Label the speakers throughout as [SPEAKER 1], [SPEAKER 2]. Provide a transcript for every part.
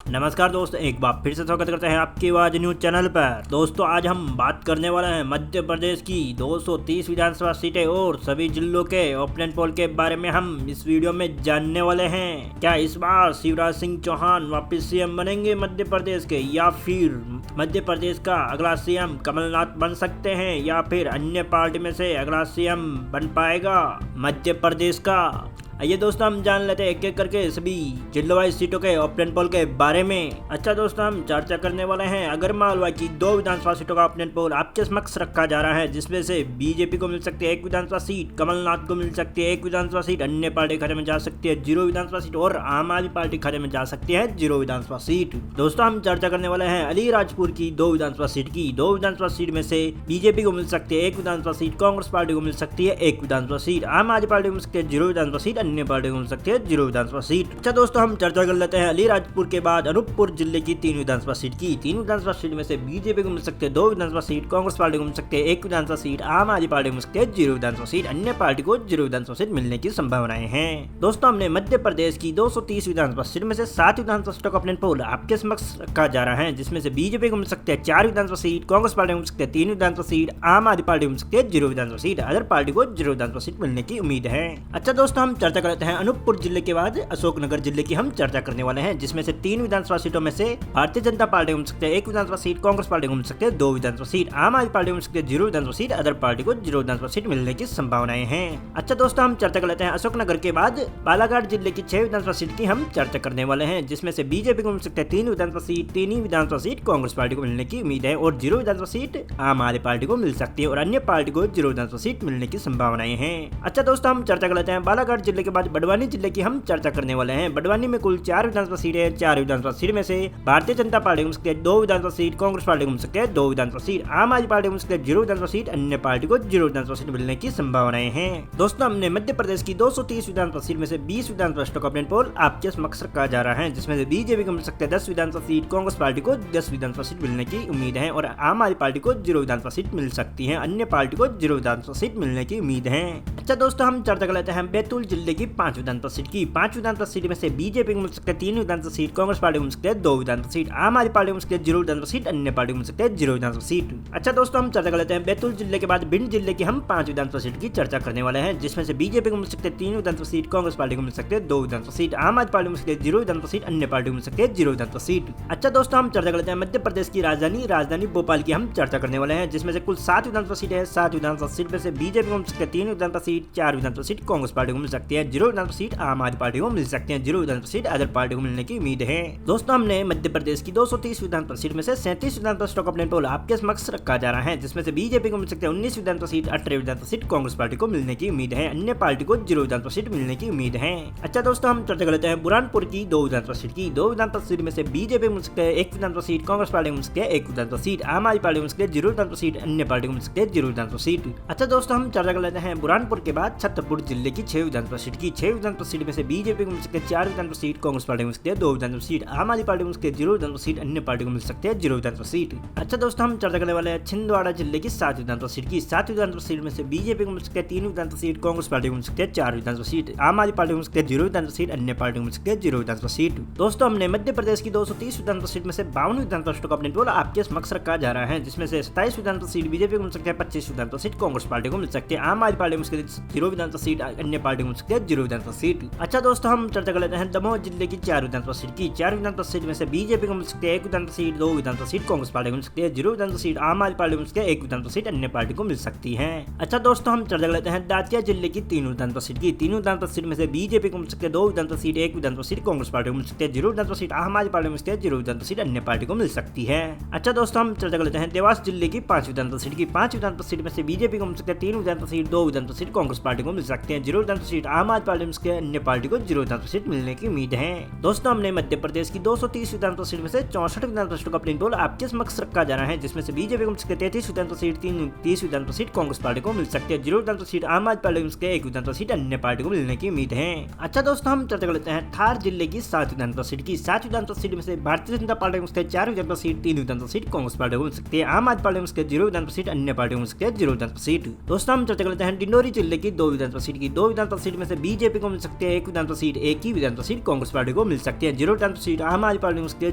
[SPEAKER 1] नमस्कार दोस्तों, एक बार फिर से स्वागत करते हैं आपकी आवाज न्यूज चैनल पर। दोस्तों, आज हम बात करने वाले हैं मध्य प्रदेश की 230 विधानसभा सीटें और सभी जिलों के ओपिनियन पोल के बारे में हम इस वीडियो में जानने वाले हैं। क्या इस बार शिवराज सिंह चौहान वापस सीएम बनेंगे मध्य प्रदेश के, या फिर मध्य प्रदेश का अगला सीएम कमलनाथ बन सकते हैं, या फिर अन्य पार्टी में से अगला सीएम बन पाएगा मध्य प्रदेश का। आइए दोस्तों, हम जान लेते हैं एक एक करके सभी जिला वाइज सीटों के ओपिनियन पोल के बारे में। अच्छा दोस्तों, हम चर्चा करने वाले हैं अगर मालवा की 2 विधानसभा सीटों का ओपिनियन पोल आपके समक्ष रखा जा रहा है, जिसमें से बीजेपी को मिल सकती है 1 विधानसभा सीट, कमलनाथ को मिल सकती है 1 विधानसभा सीट, अन्य पार्टी खाते में जा सकती है 0 विधानसभा सीट और आम आदमी पार्टी खाते में जा सकती है 0 विधानसभा सीट। दोस्तों, हम चर्चा करने वाले हैं अलीराजपुर की 2 विधानसभा सीट की। 2 विधानसभा सीट में से बीजेपी को मिल सकती है 1 विधानसभा सीट, कांग्रेस पार्टी को मिल सकती है 1 विधानसभा सीट, आम आदमी पार्टी को मिल सकती है 0 विधानसभा सीट, अन्य पार्टी को मिल सकती है 0 विधानसभा सीट। अच्छा दोस्तों, हम चर्चा कर लेते हैं अलीराजपुर के बाद अनूपपुर जिले की 3 विधानसभा सीट की। 3 विधानसभा सीट में से बीजेपी को मिल सकते हैं 2 विधानसभा सीट, कांग्रेस पार्टी को मिल सकते हैं 1 विधानसभा सीट, आम आदमी पार्टी को मिल सकते हैं 0 विधानसभा सीट, अन्य पार्टी को 0 विधानसभा सीट मिलने की संभावनाएं हैं। दोस्तों, हमने मध्य प्रदेश की 230 विधानसभा सीट में से 7 विधानसभा सीटों का ओपिनियन पोल आपके समक्ष रखा जा रहा है, जिसमें से बीजेपी को मिल सकते हैं 4 विधानसभा सीट, कांग्रेस पार्टी को मिल सकते हैं 3 विधानसभा सीट, आम आदमी पार्टी को मिल सकती है 0 विधानसभा सीट, अदर पार्टी को 0 विधानसभा सीट मिलने की उम्मीद है। अच्छा दोस्तों, हम चर्चा करते हैं अनूपपुर जिले के बाद अशोकनगर जिले की हम चर्चा करने वाले हैं, जिसमें से 3 विधानसभा सीटों में से भारतीय जनता पार्टी को मिल सकते हैं 1 विधानसभा सीट, कांग्रेस पार्टी को मिल सकते हैं 2 विधानसभा सीट, आम आदमी पार्टी को मिल सकते हैं 0 विधानसभा सीट, अदर पार्टी को 0 विधानसभा सीट मिलने की संभावनाएं हैं। अच्छा दोस्तों, हम चर्चा कर लेते हैं अशोकनगर के बाद बालाघाट जिले की 6 विधानसभा सीट की हम चर्चा करने वाले हैं, जिसमें से बीजेपी को मिल सकते हैं 3 विधानसभा सीट, 3 ही विधानसभा सीट कांग्रेस पार्टी को मिलने की उम्मीद है और 0 विधानसभा सीट आम आदमी पार्टी को मिल सकती है और अन्य पार्टी को 0 विधानसभा सीट मिलने की संभावनाएं हैं। अच्छा दोस्तों, हम चर्चा कर लेते हैं बालाघाट जिले के बाद बड़वानी जिले की हम चर्चा करने वाले हैं। बड़वानी में कुल 4 विधानसभा सीटें हैं। 4 विधानसभा सीट में से भारतीय जनता पार्टी को मिल सकती है 2 विधानसभा सीट, कांग्रेस पार्टी को मिल सकती है 2 विधानसभा सीट, आम आदमी पार्टी को मिल सकती है 0 विधानसभा सीट, अन्य पार्टी को 0 विधानसभा सीट मिलने की संभावनाएं हैं। दोस्तों, हमने मध्य प्रदेश की 230 विधानसभा सीट में से 20 विधानसभा सीटों का ओपिनियन पोल आपके समक्ष रखा जा रहा है, जिसमें से बीजेपी को मिल सकते हैं 10 विधानसभा सीट, कांग्रेस पार्टी को 10 विधानसभा सीट मिलने की उम्मीद है और आम आदमी पार्टी को 0 विधानसभा सीट मिल सकती है, अन्य पार्टी को 0 विधानसभा सीट मिलने की उम्मीद है। अच्छा दोस्तों, हम चर्चा कर लेते हैं बैतूल जिले की 5 विधानसभा सीट की। 5 विधानसभा सीट में से बीजेपी को मिल सकते हैं 3 विधानसभा सीट, कांग्रेस पार्टी को मिल सकते हैं 2 विधानसभा सीट, आम आदमी पार्टी को मिल सकते हैं 0 विधानसभा सीट, अन्य पार्टी को मिल सकते हैं 0 विधानसभा सीट। अच्छा दोस्तों, हम चर्चा कर लेते हैं बैतूल जिले के बाद भिंड जिले की हम 5 विधानसभा सीट की चर्चा करने वाले हैं, जिसमें से बीजेपी को मिल सकते हैं 3 विधानसभा सीट, कांग्रेस पार्टी को मिल सकते हैं 2 विधानसभा सीट, आम आदमी पार्टी को मिल सकते हैं 0 विधानसभा सीट, अन्य पार्टी को मिल सकते हैं 0 विधानसभा सीट। अच्छा दोस्तों, हम चर्चा कर लेते हैं मध्य प्रदेश की राजधानी भोपाल की हम चर्चा करने वाले हैं, जिसमें से कुल 7 विधानसभा सीट है। 7 विधानसभा सीट में से बीजेपी को मिल सकते हैं 3 विधानसभा सीट, 4 विधानसभा सीट कांग्रेस पार्टी को मिल सकती है, 0 विधानसभा सीट आम आदमी पार्टी को मिल सकती है, 0 विधानसभा सीट अदर पार्टी को मिलने की उम्मीद है। दोस्तों, हमने मध्य प्रदेश की 230 विधानसभा सीट में से 37 विधानसभा सीटों का ओपिनियन पोल आपके समक्ष रखा जा रहा है, जिसमें से बीजेपी को मिल सकते हैं 19 विधानसभा सीट, 18 विधानसभा सीट कांग्रेस पार्टी को मिलने की उम्मीद है, अन्य पार्टी को 0 विधानसभा सीट मिलने की उम्मीद है। अच्छा दोस्तों, हम चर्चा कर लेते हैं बुरहानपुर की 2 विधानसभा सीट की। 2 विधानसभा सीट में से बीजेपी को मिल सकते हैं 1 विधानसभा सीट, कांग्रेस पार्टी को मिल सकती है 1 विधानसभा सीट, आम आदमी पार्टी को मिल सकती है 0 विधानसभा सीट, अन्य पार्टी को मिल सकती है 0 विधानसभा सीट। अच्छा दोस्तों, हम चर्चा कर लेते हैं बुरहानपुर के बाद छतरपुर जिले की 6 विधानसभा सीट की। 6 विधानसभा सीट में से बीजेपी को मिल सकते हैं 4 विधानसभा सीट, कांग्रेस पार्टी को मिल सकती है 2 विधानसभा सीट, आम आदमी पार्टी को मिल सकती है 0 विधानसभा सीट, अन्य पार्टी को मिल सकते हैं 0 विधानसभा सीट। अच्छा दोस्तों, हम चर्चा करने वाले हैं छिंदवाड़ा जिले की 7 विधानसभा सीट की। 7 विधानसभा सीट में से बीजेपी को मिल सकते हैं 3 विधानसभा सीट, कांग्रेस पार्टी को मिल सकती है 4 विधानसभा सीट, आम आदमी पार्टी को मिल सकती है 0 विधानसभा सीट, अन्य पार्टी को मिल सकती है 0 विधानसभा सीट। दोस्तों, हमने मध्य प्रदेश की 230 विधानसभा सीट में से 52 विधानसभा सीटों का ओपिनियन पोल आपके समक्ष रखा जा रहा है, जिसमें से 27 विधानसभा सीट बीजेपी को मिल सकती है, 25 विधानसभा सीट कांग्रेस पार्टी को मिल सकती है, आम आदमी पार्टी को मिल सकती है 0 विधानसभा सीट, अन्य पार्टी को मिल सकती है 0 विधानसभा सीट। अच्छा दोस्तों, हम चर्चा कर लेते हैं दमोह जिले की 4 विधानसभा सीट की। 4 विधानसभा सीट में से बीजेपी को मिल सकती है 1 विधानसभा सीट, 2 विधानसभा सीट कांग्रेस पार्टी को मिल सकती है 0 विधानसभा सीट, आम आदमी पार्टी को मिल सकती है 1 विधानसभा सीट, अन्य पार्टी को मिल सकती है। अच्छा दोस्तों, हम चर्चा कर लेते हैं दातिया जिले की 3 विधानसभा सीट की। 3 विधानसभा सीट में से बीजेपी को मिल सकती है 2 विधानसभा सीट, 1 विधानसभा सीट कांग्रेस पार्टी को मिल सकती है 0 विधानसभा सीट, आम आदमी पार्टी को मिल सकती है 0 विधानसभा सीट, अन्य पार्टी को मिल सकती है। अच्छा दोस्तों, हम चर्चा कर लेते हैं देवास जिले की 5 विधानसभा सीट की। 5 विधानसभा सीट में से बीजेपी को मिल सकती है 3 विधानसभा सीट, 2 विधानसभा सीट कांग्रेस पार्टी को मिल सकती है 0 विधानसभा सीट, आम आदमी पार्टी को मिल सकती है, अन्य पार्टी को 0 विधानसभा सीट मिलने की उम्मीद है। दोस्तों, हमने मध्य प्रदेश की 230 विधानसभा सीट में से 64 विधानसभा सीटों का ओपिनियन पोल आपके समक्ष रखा जा रहा है, जिसमें से बीजेपी को मिल सकती है 33 विधानसभा सीट, 30 विधानसभा सीट कांग्रेस पार्टी को मिल सकती है 0 विधानसभा सीट, आम आदमी पार्टी को मिल सकती है 1 विधानसभा सीट, अन्य पार्टी को मिलने की उम्मीद है। अच्छा दोस्तों, हम चर्चा कर लेते हैं थार जिले की 7 विधानसभा सीट की। 7 विधानसभा सीट में से भारतीय जनता पार्टी को मिल सकती है 4 विधानसभा सीट, 3 विधानसभा सीट कांग्रेस पार्टी को मिल सकती है, आम आदमी पार्टी को मिल सकती है 0 विधानसभा सीट, अन्य पार्टी को मिल सकती है 0 विधानसभा सीट। दोस्तों, हम चर्चा कर लेते हैं डिंडोरी जिले की 2 विधानसभा सीट की। 2 विधानसभा सीट में से बीजेपी को मिल सकती है 1 विधानसभा सीट, 1 ही विधानसभा सीट कांग्रेस पार्टी को मिल सकती है। 0 विधानसभा सीट आम आदमी पार्टी को मिल सकती है,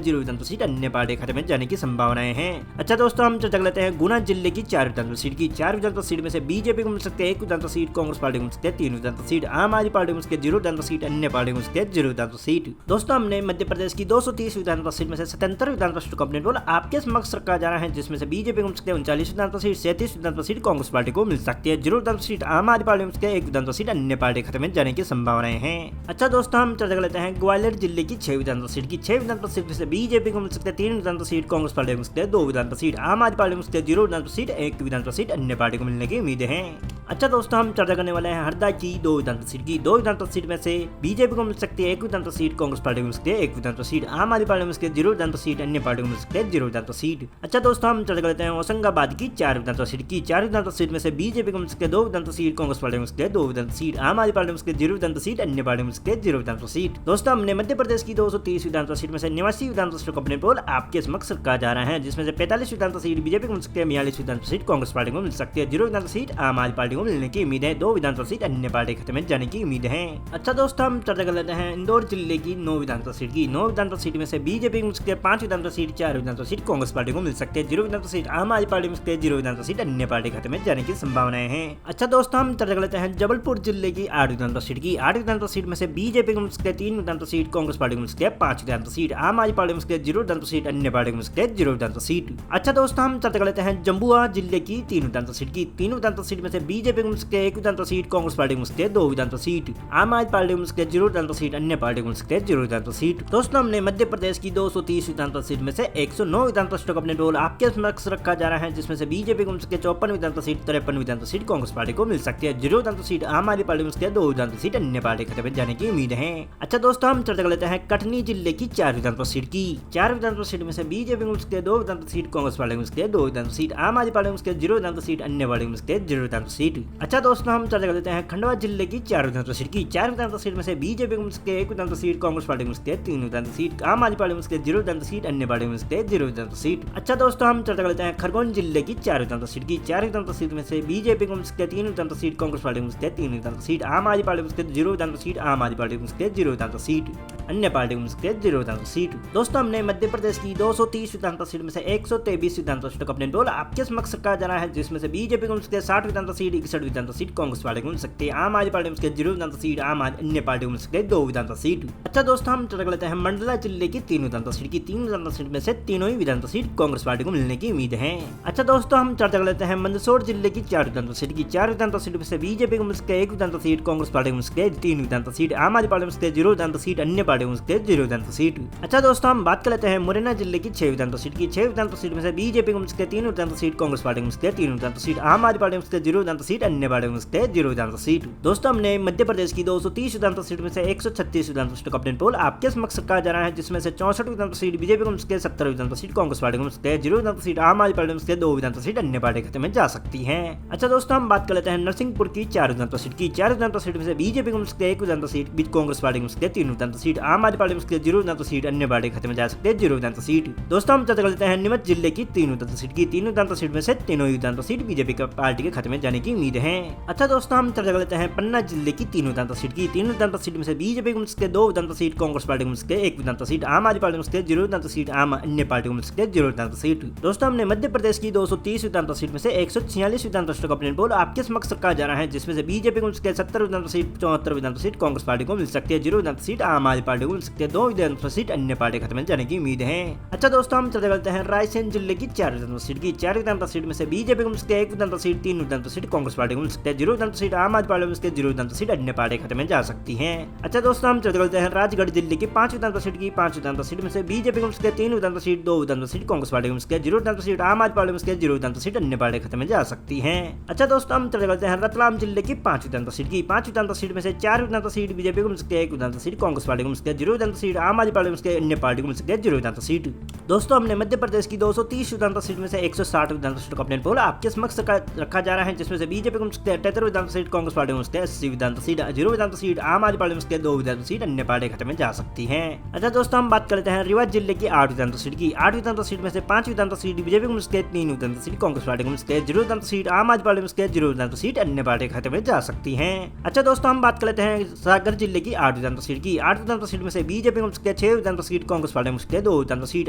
[SPEAKER 1] 0 विधानसभा सीट अन्य पार्टी खाते में जाने की संभावनाएं हैं। अच्छा दोस्तों, हम चर्चा कर लेते हैं गुना जिले की 4 विधानसभा सीट की। 4 विधानसभा सीट में से बीजेपी को मिल सकती है 1 विधानसभा सीट, कांग्रेस पार्टी को मिल सकती है 3 विधानसभा सीट, आम आदमी पार्टी को मिल सकती है 0 विधानसभा सीट, अन्य पार्टी को मिल सकती है 0 विधानसभा सीट। दोस्तों, हमने मध्य प्रदेश की 230 विधानसभा सीट में से 77 विधानसभा सीट को अपने रोल आपके समक्ष रखा जा रहा है, जिसमें से बीजेपी को मिल सकती है 39 विधानसभा सीट, 37 विधानसभा सीट कांग्रेस पार्टी को मिल सकती है, 0 विधानसभा सीट आम आदमी पार्टी को मिल सकती है, 1 विधानसभा सीट अन्य पार्टी खाते में जाने की संभावनाएं हैं। अच्छा दोस्तों, हम चर्चा कर लेते हैं ग्वालियर जिले की 6 विधानसभा सीट की। 6 विधानसभा सीट में से बीजेपी को मिल सकते हैं 3 विधानसभा सीट, कांग्रेस पार्टी को मिल सकते हैं 2 विधानसभा सीट, आम आदमी पार्टी को मिल सकते हैं 0 विधानसभा सीट, 1 विधानसभा सीट अन्य पार्टी को मिलने की उम्मीदें हैं। अच्छा दोस्तों, हम चर्चा करने वाले हैं हरदा की 2 विधानसभा सीट की। 2 विधानसभा सीट में से बीजेपी को मिल सकती है 1 विधानसभा सीट, कांग्रेस पार्टी को मिल सकती है 1 विधानसभा सीट, आम आदमी पार्टी को मिल सकती है 0 विधानसभा सीट, अन्य पार्टी को मिल सकती है 0 विधानसभा सीट। अच्छा दोस्तों, हम चर्चा करते हैं होशंगाबाद की 4 विधानसभा सीट की। 4 विधानसभा सीट में से बीजेपी को मिल सकती है 2 विधानसभा सीट, कांग्रेस पार्टी को मिल सकती है 2 विधानसभा सीट, आम आदमी पार्टी को मिल सकती है 0 विधानसभा सीट, अन्य पार्टी को मिल सकती है 0 विधानसभा सीट। दोस्तों, हमने मध्य प्रदेश की 230 विधानसभा सीट में से 89 विधानसभा सीट को अपने पोल आपके समक्ष रखा जा रहा है, जिसमें से 45 विधानसभा सीट बीजेपी को मिल सकती है, 42 विधानसभा सीट कांग्रेस पार्टी को मिल सकती है, 0 विधानसभा सीट आम आदमी पार्टी को मिलने की उम्मीद है, 2 विधानसभा सीट अन्य पार्टी खाते में जाने की उम्मीद है। अच्छा दोस्तों, हम चर्चा कर लेते हैं इंदौर जिले की 9 विधानसभा सीट की। 9 विधानसभा सीट में से बीजेपी को मिल सकती है 5 विधानसभा सीट, 4 विधानसभा सीट कांग्रेस पार्टी को मिल सकती है, 0 विधानसभा सीट आम आदमी पार्टी को मिल सकती है, 0 विधानसभा सीट अन्य पार्टी खाते में जाने की संभावनाएं हैं। अच्छा दोस्तों, हम चर्चा कर लेते हैं जबलपुर जिले की 8 विधानसभा सीट की। 8 विधानसभा सीट में से बीजेपी को मिल सकती है 3 विधानसभा सीट, कांग्रेस पार्टी को मिल सकती है 5 विधानसभा सीट, आम आदमी पार्टी को मिल सकती है 0 विधानसभा सीट, अन्य पार्टी को मिल सकती है 0 विधानसभा सीट। अच्छा दोस्तों, हम चर्चा कर लेते हैं जम्बुआ जिले की 3 विधानसभा सीट की। 3 विधानसभा सीट में से बीजेपी को मिल सकती है 1 विधानसभा सीट, कांग्रेस पार्टी को मिल सकती है 2 विधानसभा सीट, आम आदमी पार्टी को मिल सकती है 0 विधानसभा सीट, अन्य पार्टी को मिल सकती है 0 विधानसभा सीट। दोस्तों, हमने मध्य प्रदेश की 230 विधानसभा सीट में से 109 विधानसभा सीटों को अपने रोल आपके समक्ष रखा जा रहा है, जिसमें से बीजेपी को मिल सकती है 54 विधानसभा सीट, 53 विधानसभा सीट कांग्रेस पार्टी को मिल सकती है, 0 विधानसभा सीट आम आदमी पार्टी को मिल सकती है, 2 विधानसभा सीट अन्य पार्टी खाते में जाने की उम्मीद है। अच्छा दोस्तों, हम चर्चा कर लेते हैं कटनी जिले की 4 विधानसभा सीट की। 4 विधानसभा सीट में से बीजेपी को मिल सकती है 2 विधानसभा सीट, कांग्रेस पार्टी को मिल सकती है 2 विधानसभा सीट, आम आदमी पार्टी को मिल सकती है 0 विधानसभा सीट, अन्य पार्टी को मिल सकती है 0 विधानसभा सीट। अच्छा दोस्तों, हम चर्चा कर लेते हैं खंडवा जिले की 4 विधानसभा सीट की। 4 विधानसभा सीट में से बीजेपी को मिल सकती है 1 विधानसभा सीट, कांग्रेस पार्टी को मिल सकती है 3 विधानसभा सीट, आम आदमी पार्टी को मिल सकती है 0 विधानसभा सीट, अन्य पार्टी को मिल सकती है 0 विधानसभा सीट। अच्छा दोस्तों, हम चर्चा कर लेते हैं खरगोन जिले की 4 विधानसभा सीट की। 4 विधानसभा सीट में से बीजेपी को मिल सकती है 3 विधानसभा सीट, कांग्रेस पार्टी को मिल सकती है 3 विधानसभा सीट, आम आदमी पार्टी को मिल सकती है 0 विधानसभा सीट, आम आदमी पार्टी को मिल सकती है 0 विधानसभा सीट, अन्य पार्टी को मिल सकती है 0 विधानसभा सीट। दोस्तों, हमने मध्य प्रदेश की 230 विधानसभा सीट में से 123 विधानसभा सीटों का अपने रोल आपके समक्ष रखा जा रहा है, जिसमें से बीजेपी को मिल सकती है 60 विधानसभा सीट, 61 विधानसभा सीट कांग्रेस पार्टी को मिल सकती है, आम आदमी पार्टी को मिल सकती है 0 विधानसभा सीट, आम अन्य पार्टी को मिल सकती है 2 विधानसभा सीट। अच्छा दोस्तों, हम चर्चा कर लेते हैं मंडला जिले की 3 विधानसभा सीट की। 3 विधानसभा सीट में से तीनों ही विधानसभा सीट कांग्रेस पार्टी को मिलने की उम्मीद है। अच्छा दोस्तों, हम चर्चा कर लेते हैं मंदसौर जिले की 4 विधानसभा सीट की। 4 विधानसभा सीट में से बीजेपी को मिल सकती है 1 विधानसभा सीट, कांग्रेस पार्टी को मिल सकती है 3 विधानसभा सीट, आम आदमी पार्टी को मिल सकती है 0 विधानसभा सीट, अन्य पार्टी को मिल सकती है 0 विधानसभा सीट। अच्छा दोस्तों, हम बात कर लेते हैं मुरैना जिले की 6 विधानसभा सीट की। 6 विधानसभा सीट में से बीजेपी को मिल सकती है 3 विधानसभा सीट, कांग्रेस पार्टी को मिल सकती है 3 विधानसभा सीट, आम आदमी पार्टी को मिल सकती है 0 विधानसभा सीट, अन्य पार्टी को मिल सकती है 0 विधानसभा सीट। दोस्तों, हमने मध्य प्रदेश की 230 विधानसभा सीट में से 136 विधानसभा सीटों का अपने पोल आपके समक्ष रखा जा रहा है, जिसमें से 64 विधानसभा सीट बीजेपी को मिल सकती है, 70 विधानसभा सीट कांग्रेस पार्टी को मिल सकती है, 0 विधानसभा सीट आम आदमी पार्टी को मिल सकती है, 2 विधानसभा सीट अन्य पार्टी खाते में जा सकती है। अच्छा दोस्तों, हम बात कर लेते हैं नरसिंहपुर की 4 विधानसभा सीट की। 4 विधानसभा सीट में से बीजेपी को मिल सकती है 1 विधानसभा सीट, बीच कांग्रेस पार्टी को मिल सकती है 3 विधानसभा सीट, आम आदमी पार्टी को मिल सकती है 0 विधानसभा सीट, अन्य पार्टी खाते में जा सकते हैं 0 विधानसभा सीट। दोस्तों, हम चर्चा कर लेते हैं नीमच जिले की 3 विधानसभा सीट की। 3 विधानसभा सीट में से तीनों विधानसभा सीट बीजेपी पार्टी के खाते में जाने की उम्मीद है। अच्छा दोस्तों, हम चर्चा कर लेते हैं पन्ना जिले की 3 विधानसभा सीट की। 3 विधानसभा सीट में से बीजेपी को मिल सकती है 2 विधानसभा सीट, कांग्रेस पार्टी को मिल सकती है 1 विधानसभा सीट, आम आदमी पार्टी को मिल सकती है 0 विधानसभा सीट, आम अन्य पार्टी को मिल सकती है 0 विधानसभा सीट। दोस्तों, हमने मध्य प्रदेश की 230 विधानसभा सीट में से 146 विधानसभा सीटों का अपने पोल आपके समक्ष रखा जा रहा है, जिसमें से बीजेपी को मिल सकती है 70 विधानसभा सीट, 74 विधानसभा सीट कांग्रेस पार्टी को मिल सकती है 0 विधानसभा सीट, आम आदमी पार्टी को मिल सकती है 2 विधानसभा सीट, अन्य पार्टी खाते में जाने की उम्मीद है। अच्छा दोस्तों, हम चर्चा करते हैं रायसेन जिले की 4 विधानसभा सीट की। 4 विधानसभा सीट में से बीजेपी को मिल सकती है 1 विधानसभा सीट, 3 विधानसभा सीट कांग्रेस पार्टी को मिल सकती है 0 विधानसभा सीट, आम आदमी पार्टी को मिल सकती है 0 विधानसभा सीट, अन्य पार्टी खाते में जा सकती है। अच्छा दोस्तों, हम चर्चा करते हैं राजगढ़ जिले की 5 विधानसभा सीट की। 5 विधानसभा सीट में से बीजेपी को मिल सकती है 3 विधानसभा सीट, 2 विधानसभा सीट कांग्रेस पार्टी को मिल सकती है 0 विधानसभा सीट, आम आदमी पार्टी को मिल सकती है 0 विधानसभा सीट, अन्य पार्टी खाते में जा सकती है। अच्छा दोस्तों, हम चर्चा करते हैं रतलाम जिले की 5 विधानसभा सीट की। 5 विधानसभा सीट में से 4 विधानसभा सीट बीजेपी को मिल सकती है, 1 विधानसभा सीट कांग्रेस पार्टी को मिल सकती सकती है 0 विधानसभा सीट, आम आदमी पार्टी में सकती है अन्य पार्टी को मिल सकती है 0 विधानसभा सीट। दोस्तों हमने मध्य प्रदेश की 230 विधानसभा सीट में से 160 विधानसभा सीट का अपने पोल आपके समक्ष रखा जा रहा है, जिसमें से बीजेपी को मिल सकती है 78 विधानसभा सीट, कांग्रेस पार्टी को मिल सकती है 80 विधानसभा सीट, 0 विधानसभा सीट, आम आदमी पार्टी में सकती है 2 विधानसभा सीट, अन्य पार्टी खाते में जा सकती है। अच्छा दोस्तों हम बात करते हैं रीवा जिले की 8 विधानसभा सीट की। 8 विधानसभा सीट में से 5 विधानसभा सीट बीजेपी को मिल सकती है, 3 विधानसभा सीट कांग्रेस पार्टी को मिल सकती है, 0 विधानसभा सीट, आम आदमी पार्टी में सकती है 0 विधानसभा सीट, अन्य पार्टी खाते में जा सकती है। अच्छा दोस्तों हम बात करते हैं सागर जिले की 8 विधानसभा सीट की। 8 विधानसभा सीट में से बीजेपी को मिल सकती है 6 विधानसभा सीट, कांग्रेस पार्टी में सकती है 2 विधानसभा सीट,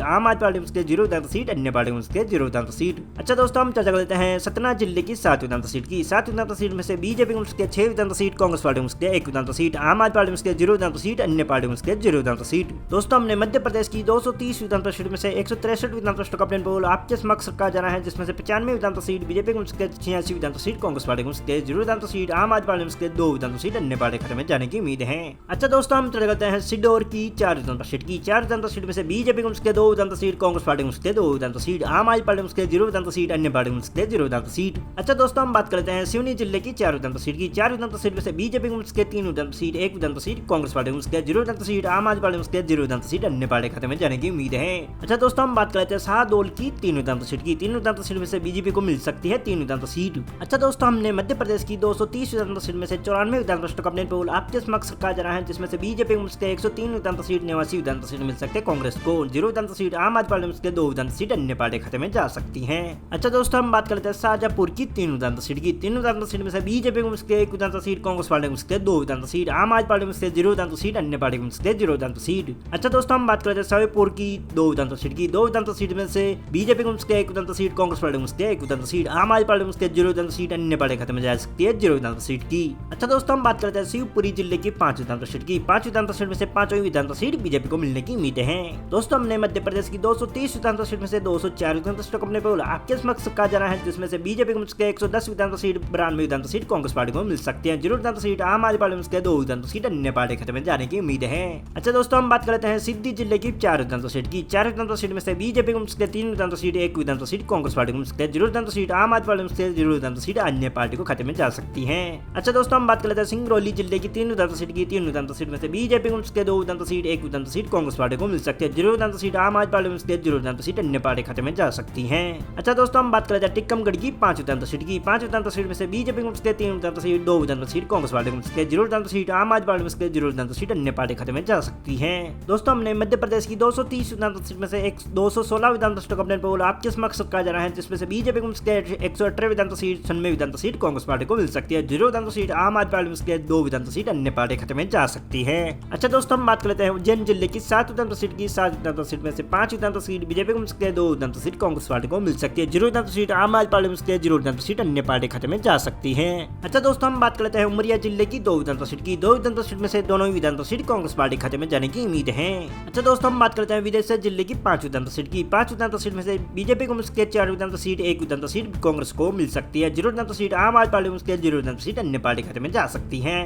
[SPEAKER 1] आम आदमी पार्टी में सकती है 0 विधानसभा सीट, अन्य पार्टी में सकती है 0 विधानसभा सीट। अच्छा दोस्तों हम चर्चा कर लेते हैं सतना जिले की 7 विधानसभा सीट की। 7 विधानसभा सीट में से बीजेपी को मिल सकती है 6 विधानसभा सीट, कांग्रेस पार्टी में सकती है 1 विधानसभा सीट, आम आदमी पार्टी में सकती है 0 विधानसभा सीट, अन्य पार्टी में सकती है 0 विधानसभा सीट। दोस्तों हमने मध्य प्रदेश की 230 विधानसभा सीट में से 163 विधानसभा सीट का अपने पोल आपके समक्ष रखा जा रहा है, जिसमें से 95 विधानसभा सीट बीजेपी को मिल सकती है, 86 विधानसभा सीट कांग्रेस पार्टी को मिल सकती है 0 विधानसभा सीट, आम आदमी पार्टी में सकती है 2 विधानसभा सीट, अन्य पार्टी खाते में जाने की उम्मीद है। अच्छा दोस्तों हम चले करते हैं सिडौर की 4 विधानसभा सीट की। 4 विधानसभा सीट में से बीजेपी को मिल सकती है 2 विधानसभा सीट, कांग्रेस पार्टी को मिल सकती है 2 विधानसभा सीट, आम आदमी पार्टी में सकती है 0 विधानसभा सीट, अन्य पार्टी को मिल सकती है 0 विधानसभा सीट। अच्छा दोस्तों हम बात करते हैं सिवनी जिले की 4 विधानसभा सीट की। 4 विधानसभा सीट में से बीजेपी को मिल सकती है 3 विधानसभा सीट, 1 विधानसभा सीट, कांग्रेस पार्टी को मिल सकती है 0 विधानसभा सीट, आम आदमी पार्टी में सकती है 0 विधानसभा सीट, अन्य पार्टी खाते में जाने की उम्मीद है। अच्छा दोस्तों हम बात करते हैं शाहडोल की 3 विधानसभा सीट की। 3 विधानसभा सीट में से बीजेपी को मिल सकती है 3 विधानसभा सीट। अच्छा दोस्तों हमने मध्य प्रदेश की 230 विधानसभा सीट में से 94 विधानसभा सीट का अपने पोल आपके समक्ष रखा जा रहा है, जिसमें से बीजेपी को मिल सकते हैं 103 विधानसभा सीट, 89 विधानसभा सीट मिल सकते हैं कांग्रेस को, 0 विधानसभा सीट, आम आदमी पार्टी में सकते हैं 2 विधानसभा सीट, अन्य पार्टी खाते में जा सकती है। अच्छा दोस्तों हम बात करते हैं शाहजहांपुर की 3 विधानसभा सीट की। 3 विधानसभा सीट में से बीजेपी को मिल सकती है 1 विधानसभा सीट, कांग्रेस पार्टी को मिल सकती है 2 विधानसभा सीट, आम आदमी पार्टी में सकती है 0 विधानसभा सीट, अन्य पार्टी को मिल सकती है 0 विधानसभा सीट। अच्छा दोस्तों हम बात करते हैं शाहजहांपुर की 2 विधानसभा सीट की। 2 विधानसभा सीट में से बीजेपी को मिल सकती है 1 विधानसभा सीट, कांग्रेस पार्टी को मिल सकती है 1 विधानसभा सीट, आम आदमी पार्टी को मिल सकती है 0 विधानसभा सीट, अन्य पार्टी खाते में जा सकती है 0 विधानसभा सीट की। अच्छा दोस्तों हम बात करते हैं शिवपुरी जिले की 5 विधानसभा सीट की। 5 विधानसभा सीट में से 5वीं विधानसभा सीट बीजेपी को मिलने की उम्मीद है। दोस्तों हमने मध्य प्रदेश की 230 विधानसभा सीट में से 204 विधानसभा सीट अपने पोल आपके समक्ष रखा जा रहा है, जिसमें से बीजेपी को मिल सकती है 110 विधानसभा सीट, 92 विधानसभा सीट कांग्रेस पार्टी को मिल सकती है 0 विधानसभा सीट, आम आदमी पार्टी में सकती है 2 विधानसभा सीट, अन्य पार्टी खाते में जाने की उम्मीद है। अच्छा दोस्तों हम बात करते हैं सिद्धि जिले की 4 विधानसभा सीट की। 4 विधानसभा सीट में से बीजेपी को मिल सकती है 3 विधानसभा सीट, 1 विधानसभा सीट, कांग्रेस पार्टी को मिल सकती है 0 विधानसभा सीट, आम आदमी पार्टी में सकती है 0 विधानसभा सीट, अन्य पार्टी को खाते में जा सकती है। अच्छा दोस्तों हम बात करते हैं सिंगरौली जिले की 3 विधानसभा सीट की। 3 विधानसभा सीट में से बीजेपी को मिल सकती है 2 विधानसभा सीट, 1 विधानसभा सीट, कांग्रेस पार्टी को मिल सकती है 0 विधानसभा सीट, आम आदमी पार्टी में सकती है 0 विधानसभा सीट, अन्य पार्टी खाते में जा सकती है। अच्छा दोस्तों हम बात करते हैं टिकमगढ़ की 5 विधानसभा सीट की। 5 विधानसभा सीट में से बीजेपी को मिल सकती है 3 विधानसभा सीट, 2 विधानसभा सीट, कांग्रेस पार्टी को मिल सकती है 0 विधानसभा सीट, आम आदमी पार्टी में सकती है 0 विधानसभा सीट, अन्य पार्टी खाते में जा सकती है। दोस्तों हमने मध्य प्रदेश की 230 विधानसभा सीट में से 216 विधानसभा सीट का अपने पोल आपके समक्ष रखा जा रहा है, जिसमें से बीजेपी को मिल सकती है 118 विधानसभा सीट, 96 विधानसभा सीट, कांग्रेस पार्टी को मिल सकती है 0 विधानसभा सीट, आम आदमी पार्टी में सकती है 2 विधानसभा सीट, अन्य पार्टी खाते में जा सकती है। अच्छा दोस्तों हम बात करते हैं उज्जैन जिले की 7 विधानसभा सीट की। 7 विधानसभा सीट में से 5 विधानसभा सीट बीजेपी को मिल सकती है, 2 विधानसभा सीट कांग्रेस पार्टी को मिल सकती है 0 विधानसभा सीट, आम आदमी पार्टी में सकती है 0 विधानसभा सीट, अन्य पार्टी खाते में जा सकती है। अच्छा दोस्तों हम बात करते हैं उमरिया जिले की 2 विधानसभा सीट की। 2 विधानसभा सीट में से दोनों ही विधानसभा सीट कांग्रेस पार्टी खाते में जाने की उम्मीद है। अच्छा दोस्तों हम बात करते हैं विदिशा जिले की 5 विधानसभा सीट की। 5 विधानसभा सीट में से बीजेपी को मिल सकती है 4 विधानसभा सीट, 1 विधानसभा सीट, कांग्रेस को मिल सकती है 0 विधानसभा सीट, आम आदमी पार्टी में सकती है 0 विधानसभा सीट, अन्य पार्टी खाते में जा सकती है।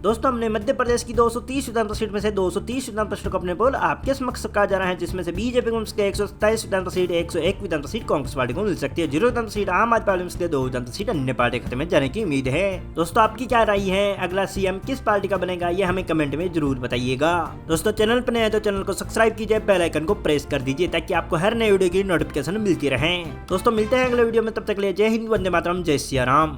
[SPEAKER 1] दोस्तों हमने मध्य प्रदेश की 230 विधानसभा सीट में से 230 विधानसभा सीट को अपने पोल आपके समक्ष रखा जा रहा है, जिसमें से बीजेपी को मिल सकती है 127 विधानसभा सीट, 101 विधानसभा सीट, कांग्रेस पार्टी को मिल सकती है 0 विधानसभा सीट, आम आदमी पार्टी में सकती है 2 विधानसभा सीट, अन्य पार्टी खाते में जाने की उम्मीद है। दोस्तों आपकी क्या राय है, अगला सीएम किस पार्टी का बनेगा, ये हमें कमेंट में जरूर बताइएगा। दोस्तों चैनल पर नए हैं तो चैनल को सब्सक्राइब कीजिए, बेल आइकन को प्रेस कर दीजिए ताकि आपको हर नए वीडियो की नोटिफिकेशन मिलती रहे। दोस्तों मिलते हैं अगले वीडियो में, तब तक के लिए जय हिंद, वंदे मातरम, जय सिया राम।